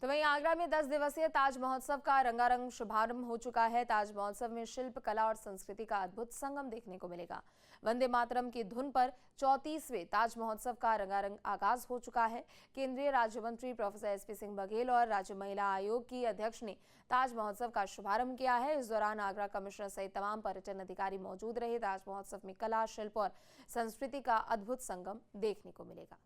तो वहीं आगरा में 10 दिवसीय ताज महोत्सव का रंगारंग शुभारंभ हो चुका है। ताज महोत्सव में शिल्प, कला और संस्कृति का अद्भुत संगम देखने को मिलेगा। वंदे मातरम की धुन पर 34वें ताज महोत्सव का रंगारंग आगाज हो चुका है। केंद्रीय राज्य मंत्री प्रोफेसर एसपी सिंह बघेल और राज्य महिला आयोग की अध्यक्ष ने ताज महोत्सव का शुभारंभ किया है। इस दौरान आगरा कमिश्नर सहित तमाम पर्यटन अधिकारी मौजूद रहे। ताज महोत्सव में कला, शिल्प और संस्कृति का अद्भुत संगम देखने को मिलेगा।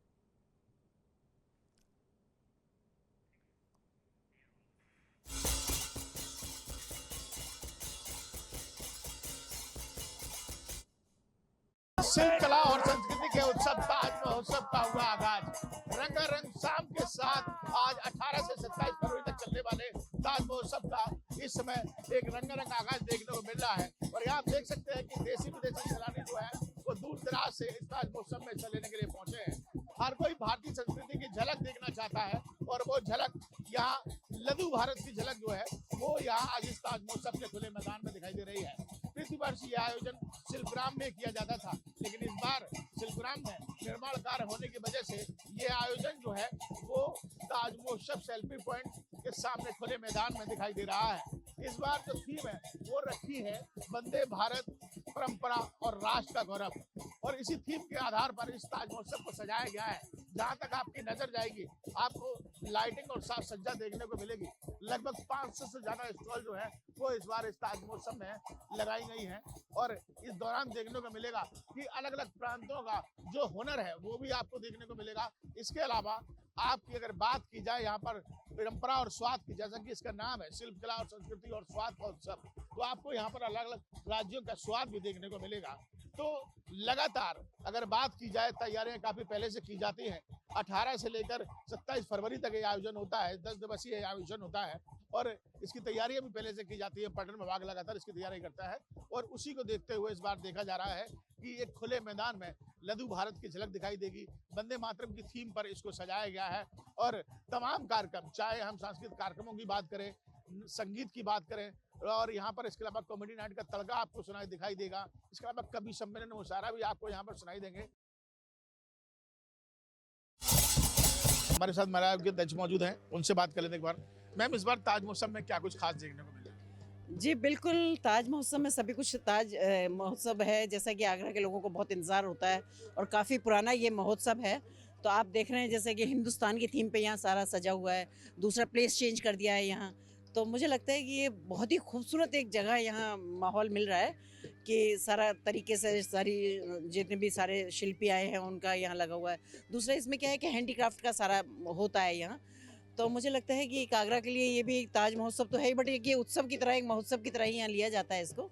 शिल्प कला और संस्कृति के उत्सव ताज महोत्सव का हुआ आगाज। रंगारंग शाम के साथ आज 18 से 27 फरवरी तक चलने वाले ताज महोत्सव का इस समय एक रंगारंग आगाज देखने को मिल रहा है। और यहाँ आप देख सकते हैं कि देशी विदेशी सैलानी जो है वो दूर दराज से इस ताज महोत्सव में हिस्सा लेने के लिए पहुंचे हैं। हर कोई भारतीय संस्कृति की झलक देखना चाहता है और वो झलक यहाँ लघु भारत की झलक जो है वो यहाँ आज इस ताज महोत्सव के खुले मैदान में दिखाई दे रही है। प्रति वर्ष ये आयोजन शिल्पग्राम में किया जाता था, लेकिन इस बार शिल्पग्राम में निर्माण कार्य होने की वजह से ये आयोजन जो है वो ताज महोत्सव सेल्फी पॉइंट के सामने खुले मैदान में दिखाई दे रहा है। इस बार जो थीम है वो रखी है वंदे भारत, परंपरा और राष्ट्र का गौरव। और इसी थीम के आधार पर इस ताज महोत्सव को सजाया गया है। जहां तक आपकी नजर जाएगी आपको लाइटिंग और साज सज्जा देखने को मिलेगी। लगभग 500 से ज्यादा स्टॉल जो है वो इस बार इस ताज महोत्सव में लगाई गई हैं। और इस दौरान देखने को मिलेगा कि अलग अलग प्रांतों का जो हुनर है वो भी आपको देखने को मिलेगा। इसके अलावा आपकी अगर बात की जाए यहाँ पर परंपरा और स्वाद की, जैसा कि इसका नाम है शिल्प कला और संस्कृति और स्वाद का उत्सव, तो आपको यहाँ पर अलग अलग राज्यों का स्वाद भी देखने को मिलेगा। तो लगातार अगर बात की जाए तैयारियां काफी पहले से की जाती हैं। 18 से लेकर 27 फरवरी तक ये आयोजन होता है, 10 दिवसीय आयोजन होता है और इसकी तैयारियां भी पहले से की जाती है। पर्यटन विभाग लगातार इसकी तैयारी करता है और उसी को देखते हुए इस बार देखा जा रहा है कि एक खुले मैदान में लघु भारत की झलक दिखाई देगी। वंदे मातरम की थीम पर इसको सजाया गया है और तमाम कार्यक्रम, चाहे हम सांस्कृतिक कार्यक्रमों की बात करें, संगीत की बात करें और यहाँ पर इसके अलावा कॉमेडी नाइट का तड़का आपको सुनाई दिखाई देगा। इसके अलावा कवि सम्मेलन, मुशायरा भी आपको यहाँ पर सुनाई देंगे। हमारे साथ महिला आयोग के अध्यक्ष मौजूद हैं, उनसे बात कर लेते एक बार। मैम, इस बार ताज महोत्सव में क्या कुछ खास देखने को मिला? जी बिल्कुल, ताज महोत्सव में सभी कुछ ताज महोत्सव है, जैसा कि आगरा के लोगों को बहुत इंतज़ार होता है और काफ़ी पुराना ये महोत्सव है। तो आप देख रहे हैं जैसे कि हिंदुस्तान की थीम पे यहाँ सारा सजा हुआ है। दूसरा प्लेस चेंज कर दिया है यहाँ। तो मुझे लगता है कि ये बहुत ही खूबसूरत एक जगह यहाँ माहौल मिल रहा है कि सारा तरीके से सारी जितने भी सारे शिल्पी आए हैं उनका यहाँ लगा हुआ है। दूसरा इसमें क्या है कि हैंडीक्राफ्ट का सारा होता है यहाँ। तो मुझे लगता है कि एक आगरा के लिए ये भी एक ताज महोत्सव तो है ही, बट एक ये उत्सव की तरह, एक महोत्सव की तरह ही यहाँ लिया जाता है इसको।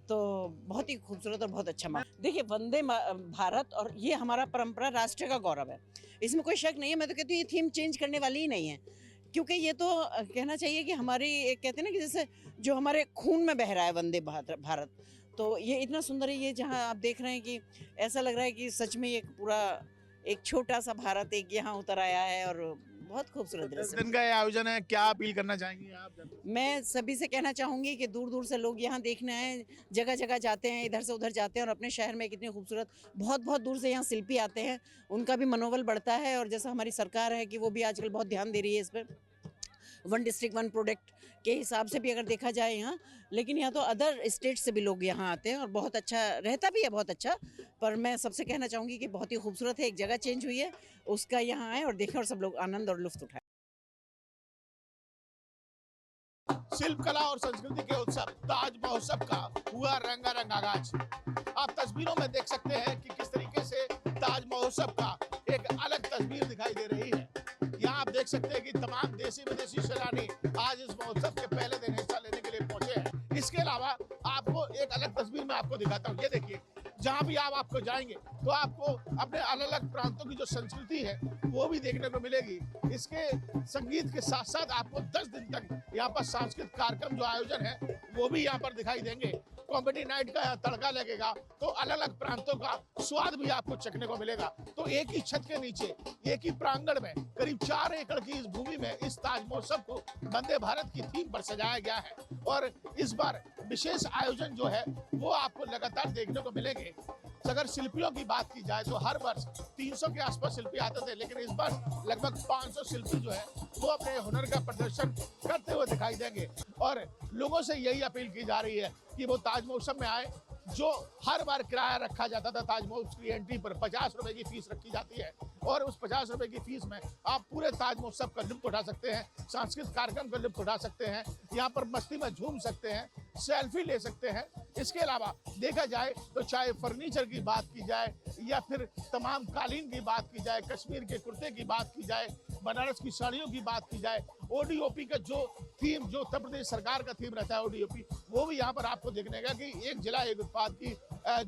तो बहुत ही खूबसूरत और बहुत अच्छा देखिए, भारत और ये हमारा परंपरा, राष्ट्र का गौरव है, इसमें कोई शक नहीं है। मैं तो कहती हूँ ये थीम चेंज करने वाली ही नहीं है, क्योंकि ये तो कहना चाहिए कि हमारी एक कहते हैं ना कि जैसे जो हमारे खून में बह रहा है वंदे भारत। तो ये इतना सुंदर है, ये जहाँ आप देख रहे हैं कि ऐसा लग रहा है कि सच में एक पूरा एक छोटा सा भारत एक यहाँ उतर आया है और बहुत खूबसूरत दृश्य। दिन का ये आयोजन है, क्या अपील करना चाहेंगी आप? मैं सभी से कहना चाहूँगी कि दूर दूर से लोग यहाँ देखने आए, जगह जगह जाते हैं, इधर से उधर जाते हैं और अपने शहर में कितनी खूबसूरत, बहुत बहुत दूर से यहाँ शिल्पी आते हैं, उनका भी मनोबल बढ़ता है। और जैसा हमारी सरकार है कि वो भी आजकल बहुत ध्यान दे रही है इस पर, 1 डिस्ट्रिक्ट 1 प्रोडक्ट के हिसाब से भी अगर देखा जाए यहाँ। लेकिन यहाँ तो अदर स्टेट से भी लोग यहाँ आते हैं और बहुत अच्छा रहता भी है, बहुत अच्छा। पर मैं सबसे कहना चाहूँगी कि बहुत ही खूबसूरत है, एक जगह चेंज हुई है, उसका यहाँ आए और देखें और सब लोग आनंद और लुत्फ उठाएं। शिल्प कला और संस्कृति के उत्सव ताज महोत्सव का हुआ रंगारंग आगाज। आप तस्वीरों में देख सकते हैं कि किस तरीके से ताज महोत्सव का एक अलग तस्वीर दिखाई दे रही है। यहाँ आप देख सकते हैं कि तमाम देशी विदेशी सैलानी आज इस महोत्सव के पहले दिन हिस्सा लेने के लिए पहुंचे हैं। इसके अलावा आपको एक अलग तस्वीर में आपको दिखाता हूँ। ये देखिए, जहाँ भी आप आपको जाएंगे तो आपको अपने अलग अलग प्रांतों की जो संस्कृति है वो भी देखने को मिलेगी। इसके संगीत के साथ साथ आपको 10 दिन तक यहाँ पर सांस्कृतिक कार्यक्रम जो आयोजन है वो भी यहाँ पर दिखाई देंगे। कॉमेडी नाइट का यहाँ तड़का लगेगा तो अलग अलग प्रांतों का स्वाद भी आपको चखने को मिलेगा। तो एक ही छत के नीचे, एक ही प्रांगण में करीब 4 एकड़ की इस भूमि में इस ताज महोत्सव को वंदे भारत की थीम पर सजाया गया है। और इस बार विशेष आयोजन जो है वो आपको लगातार देखने को मिलेंगे। अगर शिल्पियों की बात की जाए तो हर वर्ष 300 के आसपास शिल्पी आते थे, लेकिन इस बार लगभग 500 शिल्पी जो है वो अपने हुनर का प्रदर्शन करते हुए दिखाई देंगे। और लोगों से यही अपील की जा रही है कि वो ताज महोत्सव में आए। जो हर बार किराया रखा जाता था ताज महोत्सव की एंट्री पर 50 रुपए की फीस रखी जाती है, और उस 50 रुपए की फीस में आप पूरे ताज महोत्सव का लुत्फ उठा सकते हैं, सांस्कृतिक कार्यक्रम का लुत्फ उठा सकते हैं, यहाँ पर मस्ती में झूम सकते हैं, सेल्फी ले सकते हैं। इसके अलावा देखा जाए तो चाहे फर्नीचर की बात की जाए या फिर तमाम कालीन की बात की जाए, कश्मीर के कुर्ते की बात की जाए, बनारस की साड़ियों की बात की जाए, ओडीओपी का जो थीम, जो उत्तर प्रदेश सरकार का थीम रहता है ओडीओपी, वो भी यहाँ पर आपको देखने का कि एक जिला एक उत्पाद की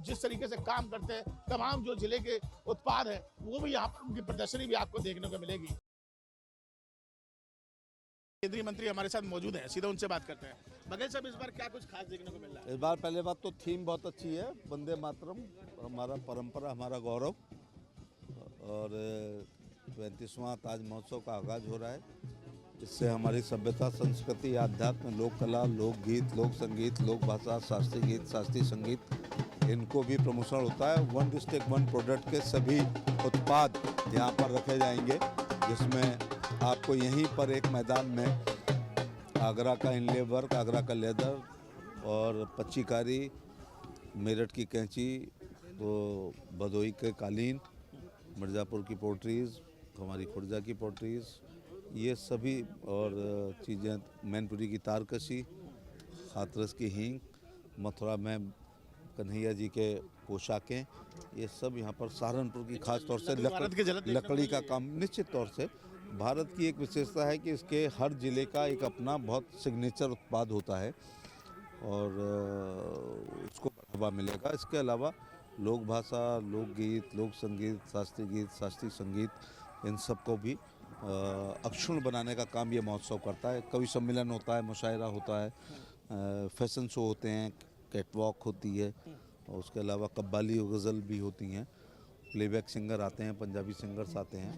जिस तरीके से काम करते हैं तमाम जो जिले के उत्पाद है वो भी यहाँ पर उनकी प्रदर्शनी भी आपको देखने को मिलेगी। केंद्रीय मंत्री हमारे साथ मौजूद हैं, सीधा उनसे बात करते हैं। बघेल साहब, इस बार क्या कुछ खास देखने को मिल रहा है? इस बार पहले बात तो थीम बहुत अच्छी है, वंदे मातरम, हमारा परंपरा, हमारा गौरव। और 35वां ताज महोत्सव का आगाज हो रहा है। इससे हमारी सभ्यता, संस्कृति, आध्यात्म, लोक कला, लोकगीत, लोक संगीत, लोक भाषा, शास्त्रीय गीत, शास्त्रीय संगीत, इनको भी प्रमोशन होता है। वन डिस्ट्रिक्ट वन प्रोडक्ट के सभी उत्पाद यहाँ पर रखे जाएंगे, जिसमें आपको यहीं पर एक मैदान में आगरा का इनले वर्क, आगरा का लेदर और पच्चीकारी, मेरठ की कैंची, तो भदोई के कालीन, मिर्ज़ापुर की पोट्रीज़, हमारी खुर्जा की पोट्रीज़, ये सभी और चीज़ें, मैनपुरी की तारकशी, हाथरस की हींग, मथुरा में कन्हैया जी के पोशाकें, ये सब यहाँ पर सहारनपुर की खास तौर से लकड़ी का काम। निश्चित तौर से भारत की एक विशेषता है कि इसके हर ज़िले का एक अपना बहुत सिग्नेचर उत्पाद होता है और उसको बढ़ावा मिलेगा। इसके अलावा लोक भाषा, लोकगीत, लोक संगीत, शास्त्रीय गीत, शास्त्रीय संगीत, इन सब को भी अक्षुण्ण बनाने का काम ये महोत्सव करता है। कवि सम्मेलन होता है, मुशायरा होता है, फैशन शो होते हैं, कैटवॉक होती है, और उसके अलावा कव्वाली और गज़ल भी होती हैं, प्लेबैक सिंगर आते हैं, पंजाबी सिंगर्स आते हैं,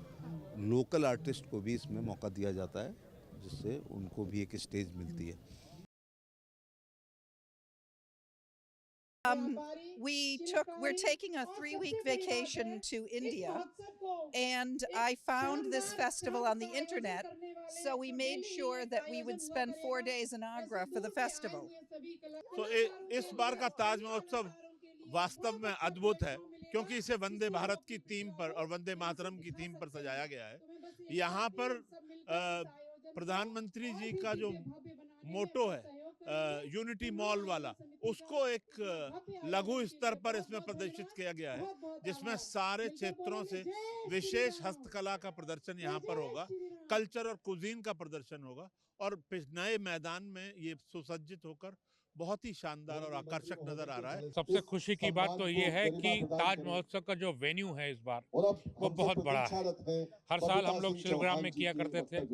लोकल आर्टिस्ट को भी इसमें मौका दिया जाता है, जिससे उनको भी एक स्टेज मिलती है। We're taking a 3-week vacation to India, and I found this festival on the internet, so we made sure that we would spend 4 days in Agra for the festival. तो इस बार का ताज महोत्सव वास्तव में अद्भुत है, क्योंकि इसे वंदे भारत की थीम पर और वंदे मातरम की थीम पर सजाया गया है। यहाँ पर प्रधानमंत्री जी का जो मोटो है यूनिटी मॉल वाला, उसको एक लघु स्तर पर इसमें प्रदर्शित किया गया है, जिसमें सारे क्षेत्रों से विशेष हस्तकला का प्रदर्शन यहाँ पर होगा, कल्चर और कुजीन का प्रदर्शन होगा, और नए मैदान में ये सुसज्जित होकर बहुत ही शानदार और आकर्षक नजर आ रहा है। सबसे खुशी की बात तो ये है कि ताज महोत्सव का जो वेन्यू है इस बार वो बहुत बड़ा है। हर साल हम लोग शिल्पग्राम में किया करते थे,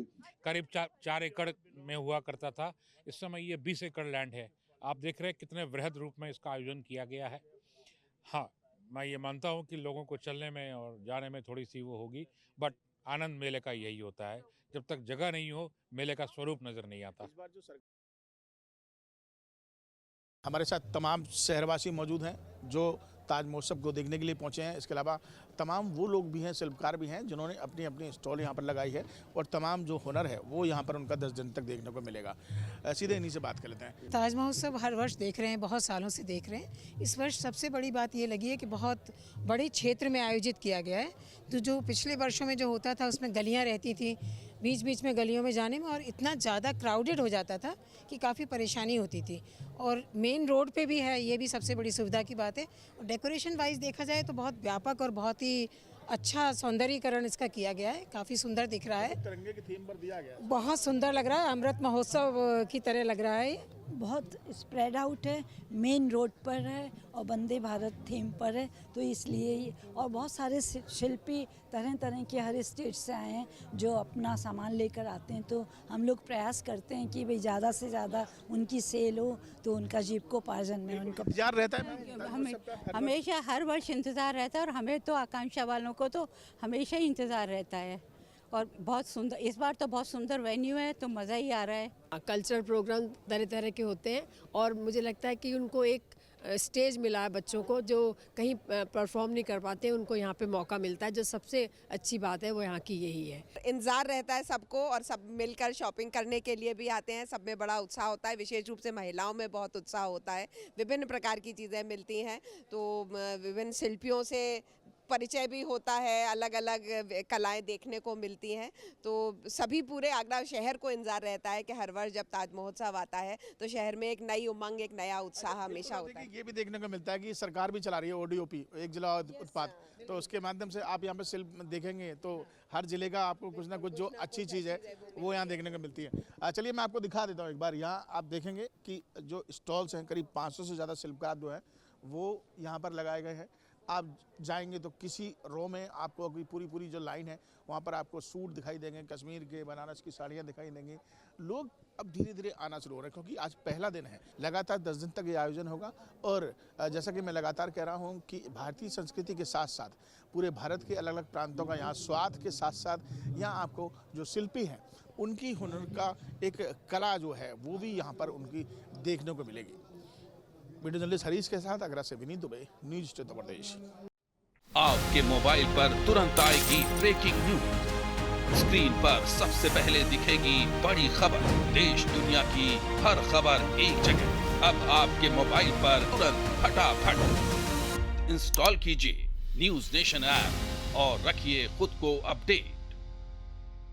करीब 4 एकड़ में हुआ करता था। इस समय ये 20 एकड़ लैंड है। आप देख रहे हैं कितने वृहद रूप में इसका आयोजन किया गया है। हाँ, मैं ये मानता हूँ कि लोगों को चलने में और जाने में थोड़ी सी वो होगी, बट आनंद मेले का यही होता है। जब तक जगह नहीं हो, मेले का स्वरूप नजर नहीं आता। हमारे साथ तमाम शहरवासी मौजूद हैं जो ताज महोत्सव को देखने के लिए पहुंचे हैं। इसके अलावा तमाम वो लोग भी हैं, शिल्पकार भी हैं, जिन्होंने अपनी अपनी स्टॉल यहाँ पर लगाई है, और तमाम जो हुनर है वो यहाँ पर उनका 10 दिन तक देखने को मिलेगा। सीधे इन्हीं से बात कर लेते हैं। ताज महोत्सव हर वर्ष देख रहे हैं, बहुत सालों से देख रहे हैं। इस वर्ष सबसे बड़ी बात ये लगी है कि बहुत बड़े क्षेत्र में आयोजित किया गया है। तो जो पिछले वर्षों में जो होता था उसमें गलियाँ रहती थी, बीच बीच में गलियों में जाने में और इतना ज़्यादा क्राउडेड हो जाता था कि काफ़ी परेशानी होती थी। और मेन रोड पे भी है, ये भी सबसे बड़ी सुविधा की बात है। और डेकोरेशन वाइज देखा जाए तो बहुत व्यापक और बहुत ही अच्छा सौंदर्यीकरण इसका किया गया है, काफ़ी सुंदर दिख रहा है। तिरंगे की थीम पर दिया गया है, बहुत सुंदर लग रहा है, अमृत महोत्सव की तरह लग रहा है। बहुत स्प्रेड आउट है, मेन रोड पर है और वंदे भारत थीम पर है, तो इसलिए और बहुत सारे शिल्पी तरह तरह के हर स्टेट से आए हैं जो अपना सामान लेकर आते हैं। तो हम लोग प्रयास करते हैं कि भाई ज़्यादा से ज़्यादा उनकी सेल हो, तो उनका जीविकोपार्जन में उनका इंतजार रहता है। हमेशा हर वर्ष इंतज़ार रहता है, और हमें तो आकांक्षा वालों को तो हमेशा ही इंतज़ार रहता है। और बहुत सुंदर, इस बार तो बहुत सुंदर वेन्यू है, तो मज़ा ही आ रहा है। कल्चरल प्रोग्राम तरह तरह के होते हैं, और मुझे लगता है कि उनको एक स्टेज मिला है बच्चों को, जो कहीं परफॉर्म नहीं कर पाते, उनको यहाँ पे मौका मिलता है। जो सबसे अच्छी बात है वो यहाँ की यही है। इंतज़ार रहता है सबको और सब मिलकर शॉपिंग करने के लिए भी आते हैं। सब में बड़ा उत्साह होता है, विशेष रूप से महिलाओं में बहुत उत्साह होता है। विभिन्न प्रकार की चीज़ें मिलती हैं, तो विभिन्न शिल्पियों से परिचय भी होता है, अलग अलग कलाएं देखने को मिलती हैं। तो सभी पूरे आगरा शहर को इंतजार रहता है कि हर वर्ष जब ताज महोत्सव आता है तो शहर में एक नई उमंग, एक नया उत्साह हमेशा होता है। ये भी देखने को मिलता है कि सरकार भी चला रही है ओडीओपी, एक जिला उत्पाद, तो उसके माध्यम से आप यहाँ पे शिल्प देखेंगे तो हर जिले का आपको कुछ ना कुछ जो अच्छी चीज़ है वो यहाँ देखने को मिलती है। चलिए मैं आपको दिखा देता हूँ एक बार। यहाँ आप देखेंगे कि जो स्टॉल्स हैं, करीब 500 से ज़्यादा शिल्पकार जो हैं वो यहाँ पर लगाए गए हैं। आप जाएंगे तो किसी रो में आपको अभी पूरी जो लाइन है वहाँ पर आपको सूट दिखाई देंगे, कश्मीर के, बनारस की साड़ियाँ दिखाई देंगी। लोग अब धीरे धीरे आना शुरू हो रहे हैं क्योंकि आज पहला दिन है। लगातार 10 दिन तक ये आयोजन होगा और जैसा कि मैं लगातार कह रहा हूँ कि भारतीय संस्कृति के साथ साथ पूरे भारत के अलग अलग प्रांतों का यहाँ स्वाद के साथ साथ यहाँ आपको जो शिल्पी हैं उनकी हुनर का एक कला जो है वो भी यहाँ पर उनकी देखने को मिलेगी। वीडियो जर्नलिस्ट हरीश के साथ आगरा से विनीत दुबे, न्यूज़ उत्तर प्रदेश। आपके मोबाइल पर तुरंत आएगी ब्रेकिंग न्यूज। स्क्रीन पर सबसे पहले दिखेगी बड़ी खबर। देश दुनिया की हर खबर एक जगह। अब आपके मोबाइल पर तुरंत फटाफट इंस्टॉल कीजिए न्यूज़ नेशन ऐप और रखिए खुद को अपडेट।